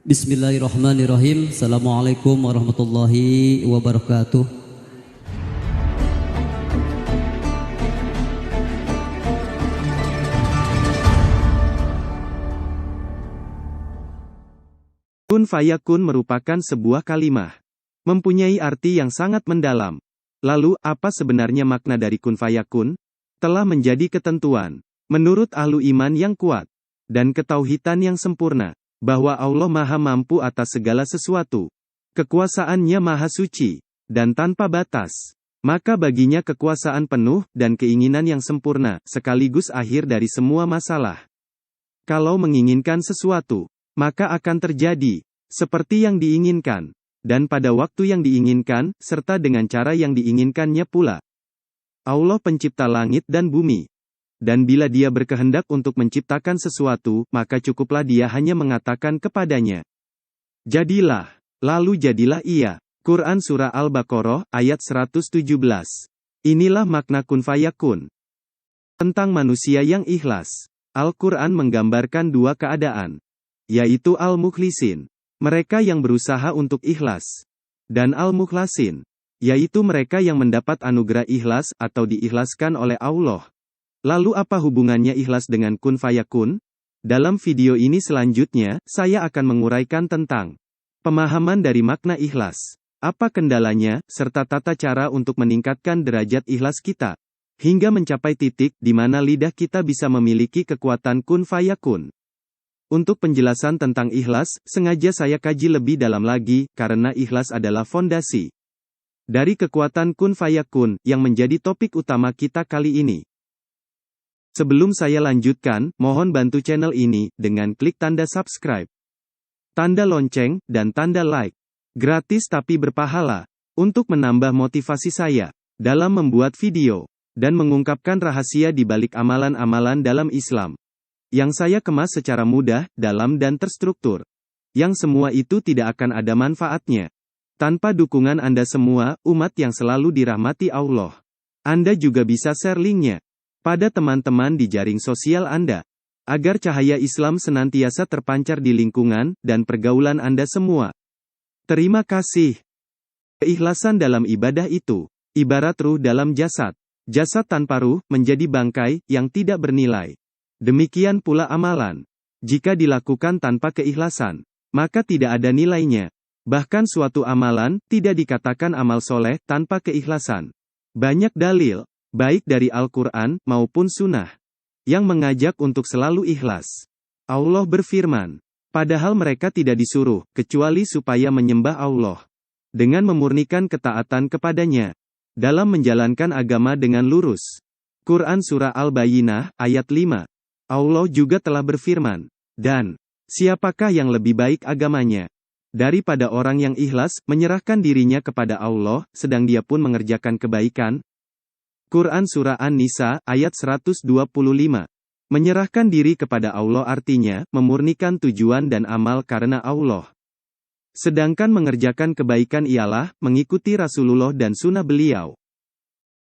Bismillahirrahmanirrahim. Assalamualaikum warahmatullahi wabarakatuh. Kun fayakun merupakan sebuah kalimah. Mempunyai arti yang sangat mendalam. Lalu, apa sebenarnya makna dari kun fayakun? Telah menjadi ketentuan, menurut ahlu iman yang kuat, dan ketauhidan yang sempurna, bahwa Allah Maha Mampu atas segala sesuatu. Kekuasaannya Maha Suci, dan tanpa batas. Maka baginya kekuasaan penuh dan keinginan yang sempurna, sekaligus akhir dari semua masalah. Kalau menginginkan sesuatu, maka akan terjadi seperti yang diinginkan, dan pada waktu yang diinginkan, serta dengan cara yang diinginkannya pula. Allah pencipta langit dan bumi. Dan bila Dia berkehendak untuk menciptakan sesuatu, maka cukuplah Dia hanya mengatakan kepadanya, jadilah, lalu jadilah ia. Quran Surah Al-Baqarah, ayat 117. Inilah makna kun fayakun. Tentang manusia yang ikhlas, Al-Quran menggambarkan dua keadaan, yaitu al-mukhlisin, mereka yang berusaha untuk ikhlas, dan al-mukhlasin, yaitu mereka yang mendapat anugerah ikhlas atau diikhlaskan oleh Allah. Lalu apa hubungannya ikhlas dengan kun fayakun? Dalam video ini selanjutnya, saya akan menguraikan tentang pemahaman dari makna ikhlas, apa kendalanya, serta tata cara untuk meningkatkan derajat ikhlas kita, hingga mencapai titik di mana lidah kita bisa memiliki kekuatan kun fayakun. Untuk penjelasan tentang ikhlas, sengaja saya kaji lebih dalam lagi, karena ikhlas adalah fondasi dari kekuatan kun fayakun, yang menjadi topik utama kita kali ini. Sebelum saya lanjutkan, mohon bantu channel ini, dengan klik tanda subscribe, tanda lonceng, dan tanda like. Gratis tapi berpahala, untuk menambah motivasi saya, dalam membuat video, dan mengungkapkan rahasia di balik amalan-amalan dalam Islam, yang saya kemas secara mudah, dalam dan terstruktur. Yang semua itu tidak akan ada manfaatnya tanpa dukungan Anda semua, umat yang selalu dirahmati Allah. Anda juga bisa share linknya pada teman-teman di jaring sosial Anda, agar cahaya Islam senantiasa terpancar di lingkungan dan pergaulan Anda semua. Terima kasih. Keikhlasan dalam ibadah itu ibarat ruh dalam jasad. Jasad tanpa ruh menjadi bangkai yang tidak bernilai. Demikian pula amalan. Jika dilakukan tanpa keikhlasan, maka tidak ada nilainya. Bahkan suatu amalan tidak dikatakan amal soleh tanpa keikhlasan. Banyak dalil, baik dari Al-Quran maupun Sunnah, yang mengajak untuk selalu ikhlas. Allah berfirman, padahal mereka tidak disuruh, kecuali supaya menyembah Allah, dengan memurnikan ketaatan kepadanya, dalam menjalankan agama dengan lurus. Quran Surah Al-Bayyinah, ayat 5. Allah juga telah berfirman, dan siapakah yang lebih baik agamanya daripada orang yang ikhlas, menyerahkan dirinya kepada Allah, sedang dia pun mengerjakan kebaikan. Quran Surah An-Nisa, ayat 125. Menyerahkan diri kepada Allah artinya, memurnikan tujuan dan amal karena Allah. Sedangkan mengerjakan kebaikan ialah, mengikuti Rasulullah dan sunnah beliau.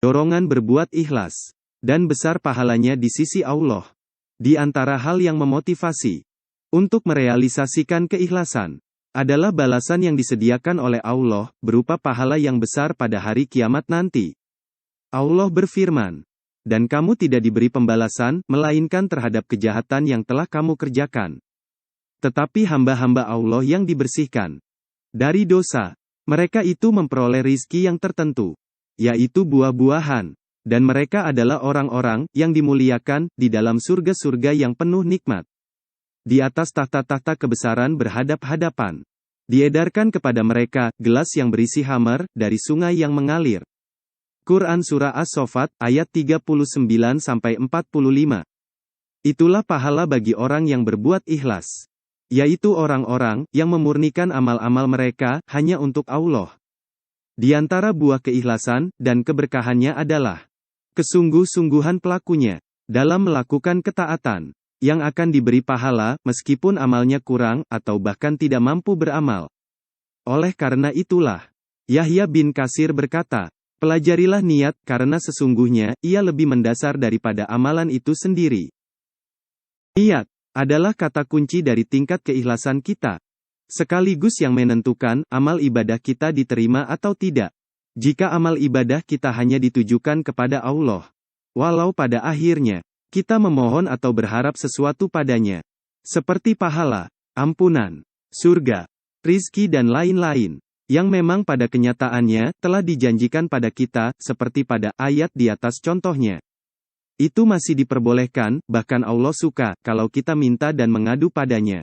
Dorongan berbuat ikhlas, dan besar pahalanya di sisi Allah. Di antara hal yang memotivasi untuk merealisasikan keikhlasan, adalah balasan yang disediakan oleh Allah, berupa pahala yang besar pada hari kiamat nanti. Allah berfirman, dan kamu tidak diberi pembalasan, melainkan terhadap kejahatan yang telah kamu kerjakan. Tetapi hamba-hamba Allah yang dibersihkan dari dosa, mereka itu memperoleh rizki yang tertentu, yaitu buah-buahan, dan mereka adalah orang-orang yang dimuliakan di dalam surga-surga yang penuh nikmat. Di atas tahta-tahta kebesaran berhadap-hadapan. Diedarkan kepada mereka gelas yang berisi khamar dari sungai yang mengalir. Quran Surah As-Saffat, ayat 39-45. Itulah pahala bagi orang yang berbuat ikhlas, yaitu orang-orang yang memurnikan amal-amal mereka hanya untuk Allah. Di antara buah keikhlasan dan keberkahannya adalah kesungguh-sungguhan pelakunya dalam melakukan ketaatan, yang akan diberi pahala, meskipun amalnya kurang, atau bahkan tidak mampu beramal. Oleh karena itulah, Yahya bin Katsir berkata, pelajarilah niat, karena sesungguhnya, ia lebih mendasar daripada amalan itu sendiri. Niat adalah kata kunci dari tingkat keikhlasan kita. sekaligus yang menentukan amal ibadah kita diterima atau tidak. Jika amal ibadah kita hanya ditujukan kepada Allah, walau pada akhirnya kita memohon atau berharap sesuatu padanya, seperti pahala, ampunan, surga, rizki dan lain-lain, yang memang pada kenyataannya telah dijanjikan pada kita, seperti pada ayat di atas contohnya. Itu masih diperbolehkan, bahkan Allah suka kalau kita minta dan mengadu padanya.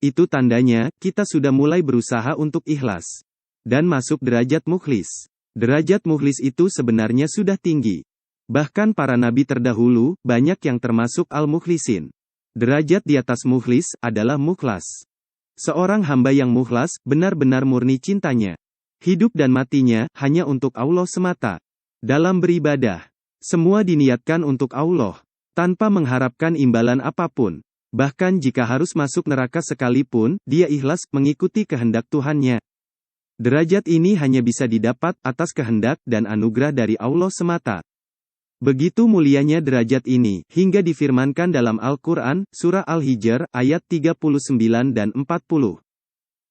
Itu tandanya kita sudah mulai berusaha untuk ikhlas dan masuk derajat mukhlis. Derajat mukhlis itu sebenarnya sudah tinggi. Bahkan para nabi terdahulu banyak yang termasuk al-mukhlisin. Derajat di atas mukhlis adalah mukhlas. Seorang hamba yang mukhlas, benar-benar murni cintanya. Hidup dan matinya, hanya untuk Allah semata. Dalam beribadah, semua diniatkan untuk Allah, tanpa mengharapkan imbalan apapun. Bahkan jika harus masuk neraka sekalipun, dia ikhlas, mengikuti kehendak Tuhannya. Derajat ini hanya bisa didapat atas kehendak dan anugerah dari Allah semata. Begitu mulianya derajat ini, hingga difirmankan dalam Al-Quran, Surah Al-Hijr, ayat 39 dan 40.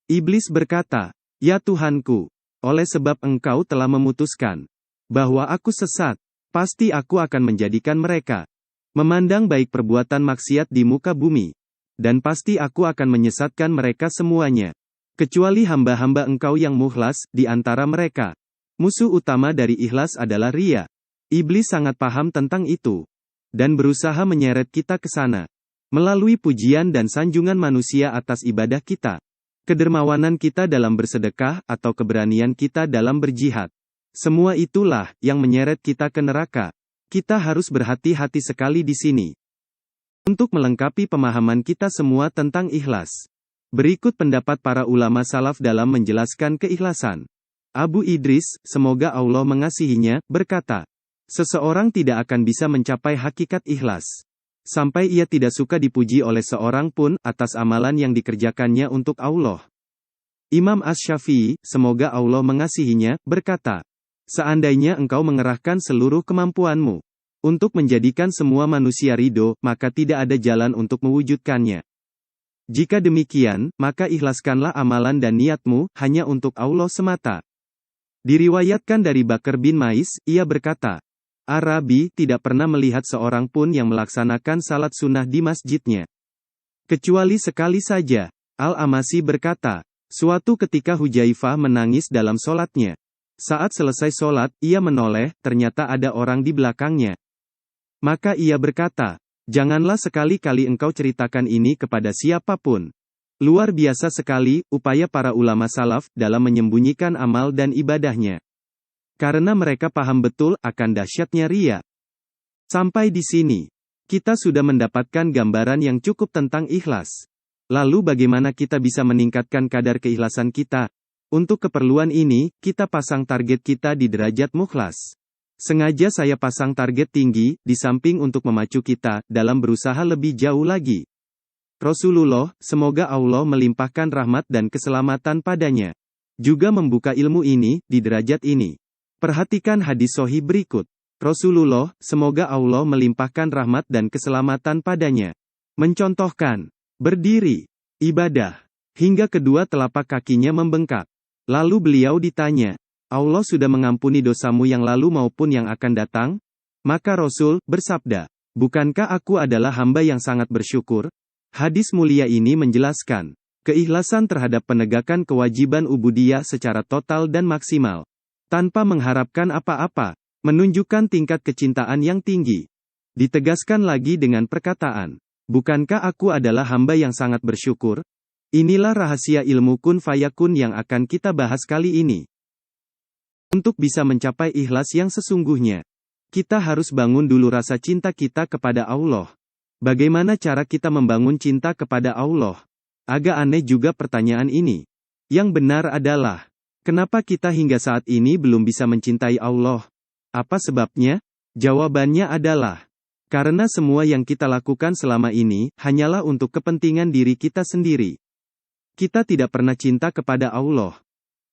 Iblis berkata, "Ya Tuhanku, oleh sebab Engkau telah memutuskan bahwa aku sesat, pasti aku akan menjadikan mereka memandang baik perbuatan maksiat di muka bumi, dan pasti aku akan menyesatkan mereka semuanya, kecuali hamba-hamba Engkau yang mukhlas di antara mereka." Musuh utama dari ikhlas adalah riya. Iblis sangat paham tentang itu, dan berusaha menyeret kita ke sana. Melalui pujian dan sanjungan manusia atas ibadah kita, kedermawanan kita dalam bersedekah, atau keberanian kita dalam berjihad. Semua itulah yang menyeret kita ke neraka. Kita harus berhati-hati sekali di sini. Untuk melengkapi pemahaman kita semua tentang ikhlas, berikut pendapat para ulama salaf dalam menjelaskan keikhlasan. Abu Idris, semoga Allah mengasihinya, berkata, seseorang tidak akan bisa mencapai hakikat ikhlas sampai ia tidak suka dipuji oleh seorang pun atas amalan yang dikerjakannya untuk Allah. Imam Asy-Syafi'i, semoga Allah mengasihinya, berkata, seandainya engkau mengerahkan seluruh kemampuanmu untuk menjadikan semua manusia ridho, maka tidak ada jalan untuk mewujudkannya. Jika demikian, maka ikhlaskanlah amalan dan niatmu hanya untuk Allah semata. Diriwayatkan dari Bakar bin Mais, ia berkata, Arabi tidak pernah melihat seorang pun yang melaksanakan salat sunnah di masjidnya, kecuali sekali saja. Al-Amasi berkata, suatu ketika Hujaifah menangis dalam solatnya. Saat selesai solat, ia menoleh, ternyata ada orang di belakangnya. Maka ia berkata, janganlah sekali-kali engkau ceritakan ini kepada siapapun. Luar biasa sekali upaya para ulama salaf dalam menyembunyikan amal dan ibadahnya. Karena mereka paham betul akan dahsyatnya riya. Sampai di sini, kita sudah mendapatkan gambaran yang cukup tentang ikhlas. Lalu bagaimana kita bisa meningkatkan kadar keikhlasan kita? Untuk keperluan ini, kita pasang target kita di derajat mukhlas. Sengaja saya pasang target tinggi, di samping untuk memacu kita dalam berusaha lebih jauh lagi. Rasulullah, semoga Allah melimpahkan rahmat dan keselamatan padanya, juga membuka ilmu ini di derajat ini. Perhatikan hadis sahih berikut. Rasulullah, semoga Allah melimpahkan rahmat dan keselamatan padanya, mencontohkan berdiri, ibadah, hingga kedua telapak kakinya membengkak. Lalu beliau ditanya, Allah sudah mengampuni dosamu yang lalu maupun yang akan datang? Maka Rasul bersabda, bukankah aku adalah hamba yang sangat bersyukur? Hadis mulia ini menjelaskan keikhlasan terhadap penegakan kewajiban ubudiyah secara total dan maksimal, tanpa mengharapkan apa-apa, menunjukkan tingkat kecintaan yang tinggi. Ditegaskan lagi dengan perkataan, bukankah aku adalah hamba yang sangat bersyukur? Inilah rahasia ilmu kun fayakun yang akan kita bahas kali ini. Untuk bisa mencapai ikhlas yang sesungguhnya, kita harus bangun dulu rasa cinta kita kepada Allah. Bagaimana cara kita membangun cinta kepada Allah? Agak aneh juga pertanyaan ini. Yang benar adalah, kenapa kita hingga saat ini belum bisa mencintai Allah? Apa sebabnya? Jawabannya adalah, karena semua yang kita lakukan selama ini, hanyalah untuk kepentingan diri kita sendiri. Kita tidak pernah cinta kepada Allah,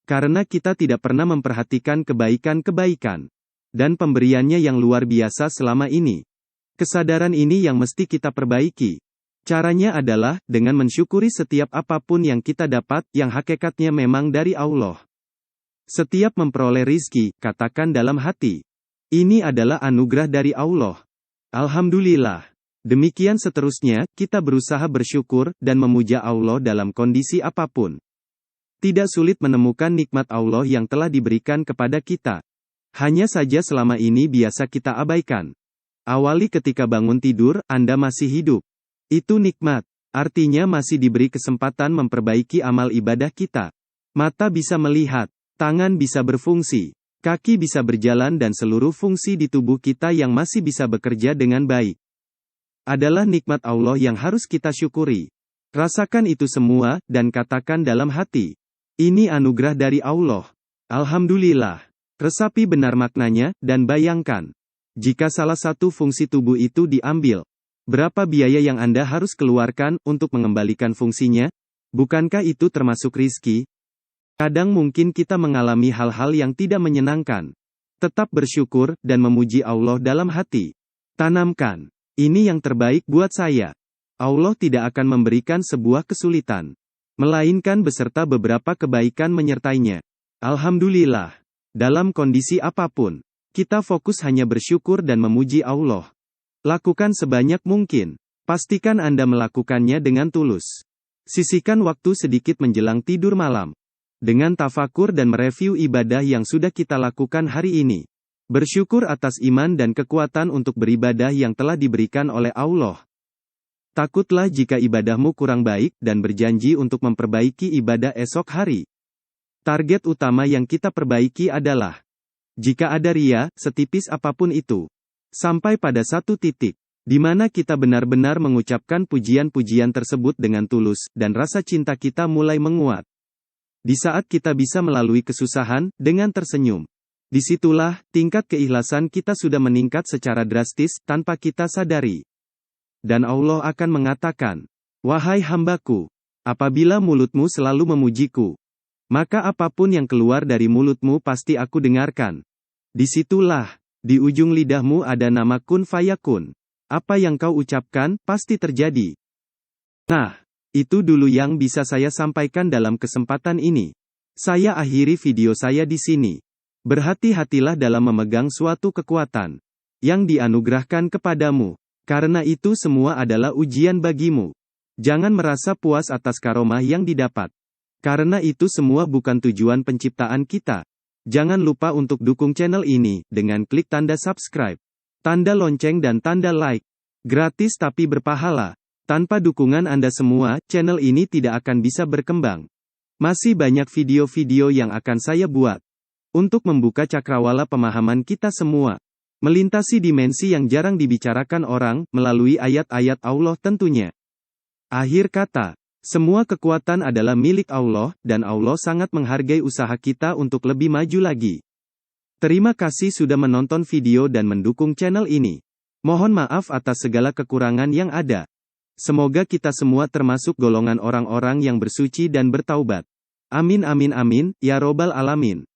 karena kita tidak pernah memperhatikan kebaikan-kebaikan dan pemberiannya yang luar biasa selama ini. Kesadaran ini yang mesti kita perbaiki. Caranya adalah dengan mensyukuri setiap apapun yang kita dapat, yang hakikatnya memang dari Allah. Setiap memperoleh rizki, katakan dalam hati, ini adalah anugerah dari Allah. Alhamdulillah. Demikian seterusnya, kita berusaha bersyukur dan memuja Allah dalam kondisi apapun. Tidak sulit menemukan nikmat Allah yang telah diberikan kepada kita. Hanya saja selama ini biasa kita abaikan. Awali ketika bangun tidur, Anda masih hidup. Itu nikmat. Artinya masih diberi kesempatan memperbaiki amal ibadah kita. Mata bisa melihat, tangan bisa berfungsi, kaki bisa berjalan dan seluruh fungsi di tubuh kita yang masih bisa bekerja dengan baik. Adalah nikmat Allah yang harus kita syukuri. Rasakan itu semua, dan katakan dalam hati, ini anugerah dari Allah. Alhamdulillah. Resapi benar maknanya, dan bayangkan, jika salah satu fungsi tubuh itu diambil, berapa biaya yang Anda harus keluarkan untuk mengembalikan fungsinya? Bukankah itu termasuk rizki? Kadang mungkin kita mengalami hal-hal yang tidak menyenangkan. Tetap bersyukur, dan memuji Allah dalam hati. Tanamkan, ini yang terbaik buat saya. Allah tidak akan memberikan sebuah kesulitan, melainkan beserta beberapa kebaikan menyertainya. Alhamdulillah. Dalam kondisi apapun, kita fokus hanya bersyukur dan memuji Allah. Lakukan sebanyak mungkin. Pastikan Anda melakukannya dengan tulus. Sisihkan waktu sedikit menjelang tidur malam, dengan tafakur dan mereview ibadah yang sudah kita lakukan hari ini. Bersyukur atas iman dan kekuatan untuk beribadah yang telah diberikan oleh Allah. Takutlah jika ibadahmu kurang baik, dan berjanji untuk memperbaiki ibadah esok hari. Target utama yang kita perbaiki adalah, jika ada ria, setipis apapun itu, sampai pada satu titik, di mana kita benar-benar mengucapkan pujian-pujian tersebut dengan tulus, dan rasa cinta kita mulai menguat. Di saat kita bisa melalui kesusahan, dengan tersenyum. Disitulah, tingkat keikhlasan kita sudah meningkat secara drastis, tanpa kita sadari. Dan Allah akan mengatakan, wahai hambaku, apabila mulutmu selalu memujiku, maka apapun yang keluar dari mulutmu pasti aku dengarkan. Disitulah, di ujung lidahmu ada nama kun fayakun. Apa yang kau ucapkan, pasti terjadi. Nah, itu dulu yang bisa saya sampaikan dalam kesempatan ini. Saya akhiri video saya di sini. Berhati-hatilah dalam memegang suatu kekuatan yang dianugerahkan kepadamu. Karena itu semua adalah ujian bagimu. Jangan merasa puas atas karomah yang didapat. Karena itu semua bukan tujuan penciptaan kita. Jangan lupa untuk dukung channel ini, dengan klik tanda subscribe, tanda lonceng dan tanda like. Gratis tapi berpahala. Tanpa dukungan Anda semua, channel ini tidak akan bisa berkembang. Masih banyak video-video yang akan saya buat, untuk membuka cakrawala pemahaman kita semua. Melintasi dimensi yang jarang dibicarakan orang, melalui ayat-ayat Allah tentunya. Akhir kata, semua kekuatan adalah milik Allah, dan Allah sangat menghargai usaha kita untuk lebih maju lagi. Terima kasih sudah menonton video dan mendukung channel ini. Mohon maaf atas segala kekurangan yang ada. Semoga kita semua termasuk golongan orang-orang yang bersuci dan bertaubat. Amin amin amin, ya robbal alamin.